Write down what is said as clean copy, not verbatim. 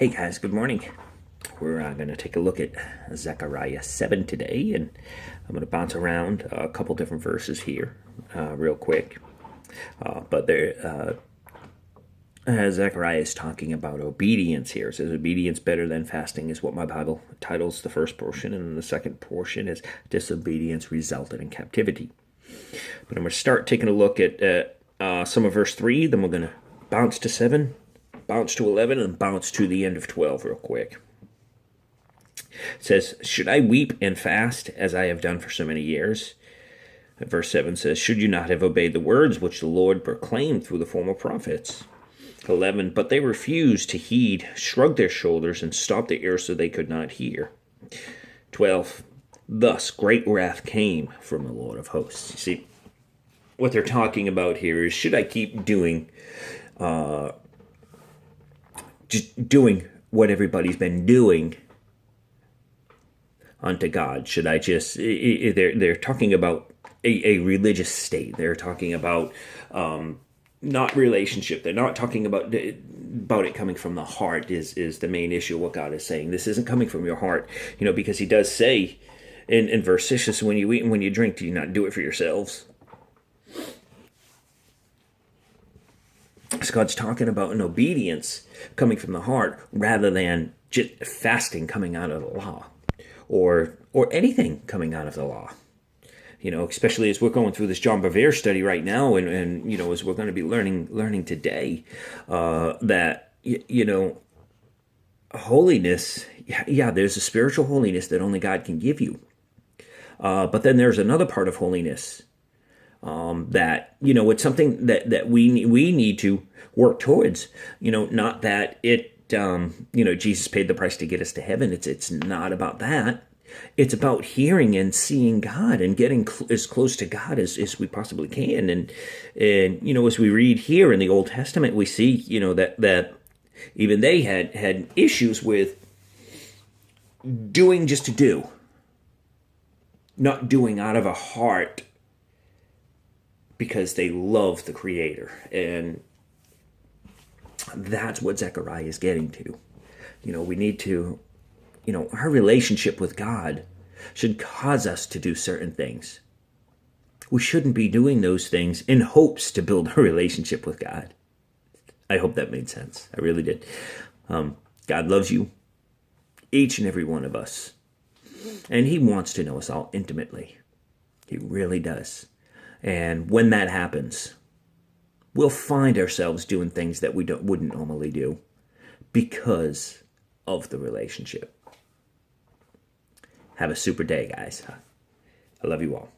Hey guys, good morning. We're going to take a look at Zechariah 7 today, and I'm going to bounce around a couple different verses here real quick. Zechariah is talking about obedience here. It says, obedience better than fasting is what my Bible titles the first portion, and then the second portion is disobedience resulted in captivity. But I'm going to start taking a look at some of verse 3, then we're going to bounce to 7, bounce to 11, and bounce to the end of 12 real quick. It says, should I weep and fast as I have done for so many years? And verse 7 says, should you not have obeyed the words which the Lord proclaimed through the former prophets? 11, but they refused to heed, shrugged their shoulders, and stopped their ears so they could not hear. 12, thus great wrath came from the Lord of hosts. You see, what they're talking about here is, should I keep doing just doing what everybody's been doing unto God? Should I just, they're talking about a religious state. They're talking about not relationship. They're not talking about it coming from the heart is the main issue. What God is saying, this isn't coming from your heart, because he does say in verse 6, when you eat and when you drink, do you not do it for yourselves? So God's talking about an obedience coming from the heart rather than just fasting coming out of the law or anything coming out of the law. Especially as we're going through this John Bevere study right now, and as we're going to be learning today, that holiness, there's a spiritual holiness that only God can give you, but then there's another part of holiness that it's something that we need to work towards. Not that it Jesus paid the price to get us to heaven. It's not about that. It's about hearing and seeing God and getting as close to God as we possibly can. And as we read here in the Old Testament, we see that even they had issues with doing just to do, not doing out of a heart because they love the Creator. And that's what Zechariah is getting to. We need to, our relationship with God should cause us to do certain things. We shouldn't be doing those things in hopes to build a relationship with God. I hope that made sense. I really did. God loves you, each and every one of us. And he wants to know us all intimately. He really does. And when that happens, we'll find ourselves doing things that we wouldn't normally do because of the relationship. Have a super day, guys. I love you all.